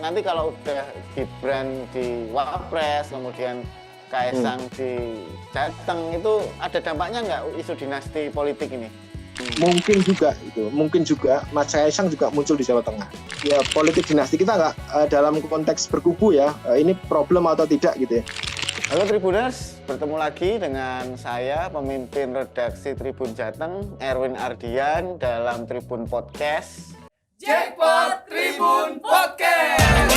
Nanti kalau udah Gibran di Wapres, kemudian Kaesang di Jateng, itu ada dampaknya nggak isu dinasti politik ini? Mungkin juga Mas Kaesang juga muncul di Jawa Tengah. Ya politik dinasti kita nggak dalam konteks berkubu ya, ini problem atau tidak gitu ya. Halo Tribuners, bertemu lagi dengan saya pemimpin redaksi Tribun Jateng, Erwin Ardian dalam Tribun Podcast. Jackpot Tribun Podcast.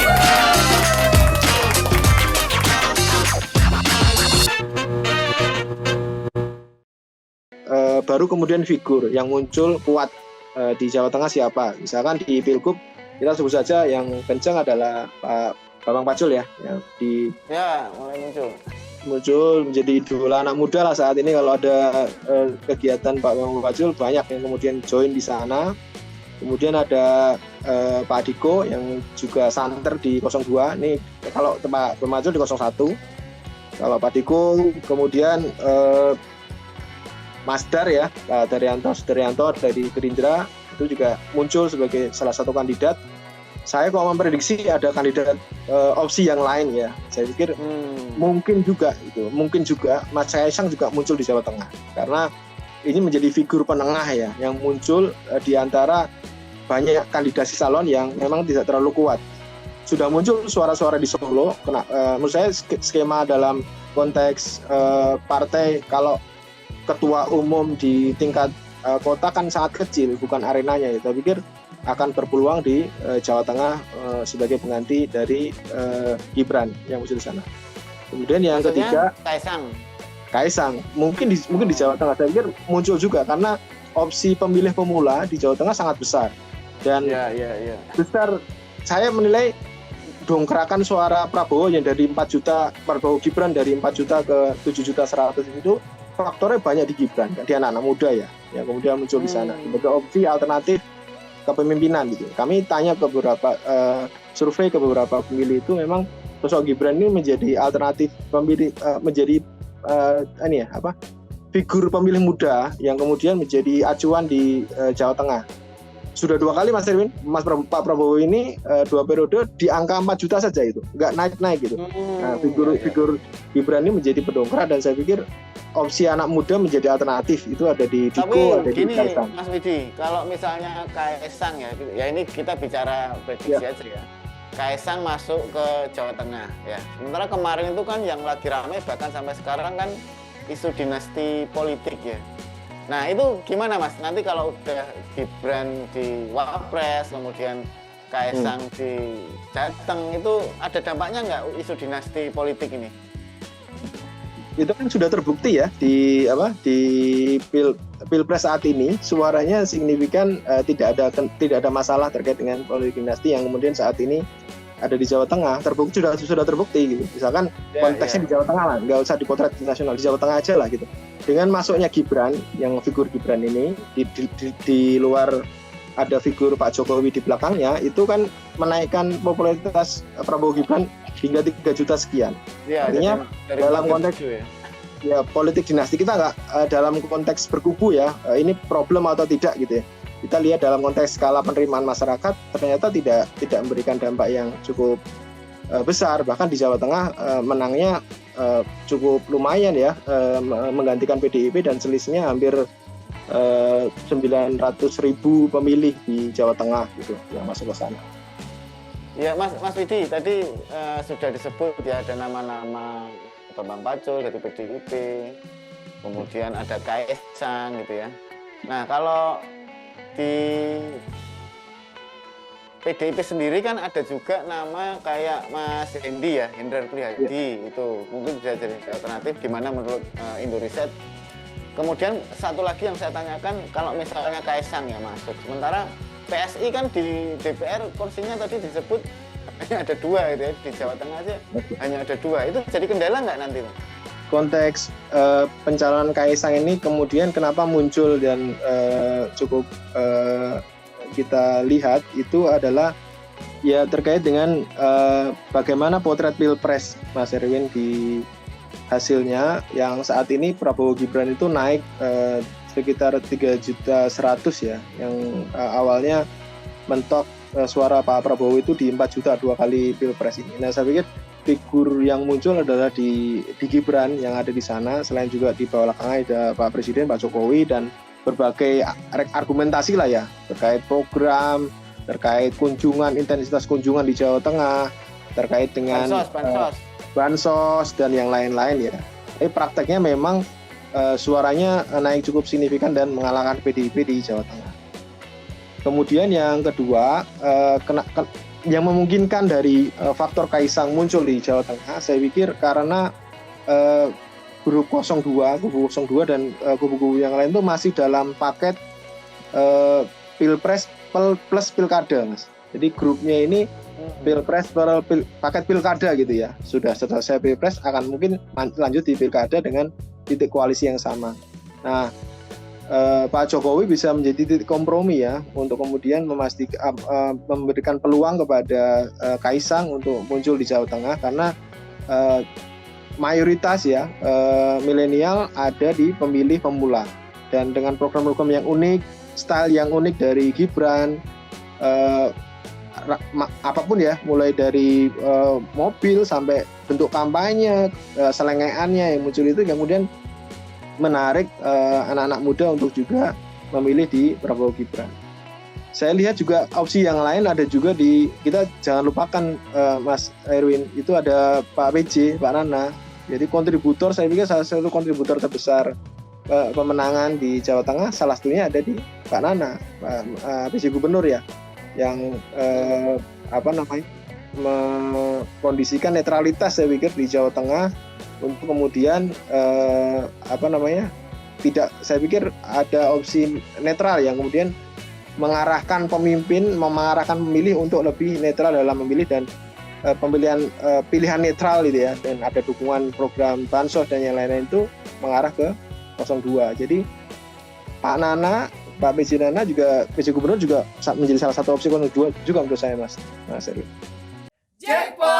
Baru kemudian figur yang muncul kuat di Jawa Tengah siapa? Misalkan di Pilgub kita sebut saja yang kencang adalah Pak Bambang Pacul ya, yang mulai muncul menjadi idola anak muda lah saat ini. Kalau ada kegiatan Pak Bambang Pacul banyak yang kemudian join di sana. Kemudian ada Pak Diko yang juga santer di 02. Ini kalau Pak Bambang Pacul di 01. Kalau Pak Diko kemudian Mas Dar ya, Pak Daryanto dari Gerindra itu juga muncul sebagai salah satu kandidat. Saya kok memprediksi ada kandidat opsi yang lain ya. Saya pikir mungkin juga Mas Kaesang juga muncul di Jawa Tengah karena ini menjadi figur penengah ya yang muncul di antara banyak kandidasi calon yang memang tidak terlalu kuat. Sudah muncul suara-suara di Solo. Menurut saya skema dalam konteks partai kalau ketua umum di tingkat kota kan sangat kecil, bukan arenanya ya. Saya pikir akan berpeluang di Jawa Tengah sebagai pengganti dari Gibran yang muncul di sana. Kemudian yang ketiga Kaesang mungkin di Jawa Tengah saya pikir muncul juga karena opsi pemilih pemula di Jawa Tengah sangat besar dan besar. Saya menilai dongkrakan suara Prabowo yang dari 4 juta, Prabowo Gibran dari 4 juta ke 7.100.000 itu faktornya banyak di Gibran, di anak-anak muda ya kemudian muncul di sana sebagai opsi alternatif kepemimpinan gitu. Kami tanya ke beberapa survei ke beberapa pemilih itu memang sosok Gibran ini menjadi alternatif pemilih, menjadi figur pemilih muda yang kemudian menjadi acuan di Jawa Tengah. Sudah 2 kali Mas Erwin, Pak Prabowo ini 2 periode di angka 4 juta saja itu, nggak naik gitu. Nah, figur Gibran ini menjadi pendongkrak dan saya pikir opsi anak muda menjadi alternatif itu ada di Diko, ada di Kaesang. Mas Widi, kalau misalnya Kaesang ya ini kita bicara prediksi aja ya. Kaesang masuk ke Jawa Tengah ya. Sementara kemarin itu kan yang lagi ramai bahkan sampai sekarang kan isu dinasti politik ya. Nah itu gimana Mas? Nanti kalau udah Gibran di Wapres, kemudian Kaesang di Jateng, itu ada dampaknya nggak isu dinasti politik ini? Itu kan sudah terbukti ya di Pilpres saat ini suaranya signifikan, tidak ada masalah terkait dengan politik dinasti yang kemudian saat ini ada di Jawa Tengah. Sudah terbukti gitu. Misalkan konteksnya di Jawa Tengah lah, nggak usah dipotret di nasional, di Jawa Tengah aja lah gitu. Dengan masuknya Gibran, yang figur Gibran ini di luar ada figur Pak Jokowi di belakangnya, itu kan menaikkan popularitas Prabowo Gibran hingga 3 juta sekian. Ya, artinya dalam konteks politik dinasti kita nggak dalam konteks berkubu ya, ini problem atau tidak gitu ya. Kita lihat dalam konteks skala penerimaan masyarakat ternyata tidak memberikan dampak yang cukup besar. Bahkan di Jawa Tengah menangnya cukup lumayan ya, menggantikan PDIP dan selisihnya hampir 900.000 pemilih di Jawa Tengah gitu yang masuk ke sana. Ya Mas Widi, tadi sudah disebut ya ada nama-nama Bambang Pacul dari PDIP, kemudian ada Kaesang gitu ya. Nah kalau di PDIP sendiri kan ada juga nama kayak Mas Hendi ya, Hendrar Prihadi itu mungkin bisa jadi alternatif gimana menurut Indoriset. Kemudian satu lagi yang saya tanyakan kalau misalnya Kaesang ya masuk, sementara PSI kan di DPR kursinya tadi disebut hanya ada 2 gitu ya, di Jawa Tengah aja hanya ada 2, itu jadi kendala nggak nanti? Konteks pencalonan Kaesang ini kemudian kenapa muncul dan cukup kita lihat itu adalah ya terkait dengan bagaimana potret Pilpres Mas Erwin di hasilnya yang saat ini Prabowo Gibran itu naik sekitar 3.100.000 ya, yang awalnya mentok suara Pak Prabowo itu di 4 juta 2 kali Pilpres ini. Nah, saya pikir figur yang muncul adalah di Gibran yang ada di sana, selain juga di bawah belakangnya ada Pak Presiden, Pak Jokowi, dan berbagai argumentasi lah ya, terkait program, terkait kunjungan, intensitas kunjungan di Jawa Tengah, terkait dengan bansos dan yang lain-lain ya. Tapi prakteknya memang suaranya naik cukup signifikan dan mengalahkan PDIP di Jawa Tengah. Kemudian yang kedua, yang memungkinkan dari faktor Kaisang muncul di Jawa Tengah, saya pikir karena grup 02, kubu 02 dan kubu-kubu yang lain itu masih dalam paket Pilpres plus Pilkada, Mas. Jadi grupnya ini Pilpres paket Pilkada gitu ya. Sudah selesai Pilpres akan mungkin lanjut di Pilkada dengan titik koalisi yang sama. Nah, Pak Jokowi bisa menjadi titik kompromi ya untuk kemudian memastikan memberikan peluang kepada Kaisang untuk muncul di Jawa Tengah karena mayoritas ya milenial ada di pemilih pemula, dan dengan program-program yang unik, style yang unik dari Gibran, apapun ya, mulai dari mobil sampai bentuk kampanye, selengeannya yang muncul itu kemudian menarik anak-anak muda untuk juga memilih di Prabowo Gibran. Saya lihat juga opsi yang lain ada juga kita jangan lupakan Mas Erwin, itu ada Pak PJ, Pak Nana. Jadi kontributor, saya pikir salah satu kontributor terbesar pemenangan di Jawa Tengah salah satunya ada di Pak Nana, Pak PJ Gubernur ya, yang mengkondisikan netralitas saya pikir di Jawa Tengah untuk kemudian tidak, saya pikir ada opsi netral yang kemudian mengarahkan mengarahkan pemilih untuk lebih netral dalam memilih dan pilihan netral gitu ya, dan ada dukungan program bansos dan yang lain-lain itu mengarah ke 02. Jadi Pak Nana, Pak PJ Nana juga, PJ Gubernur juga menjadi salah satu opsi 02 juga menurut saya, Mas Erwin. Jackpot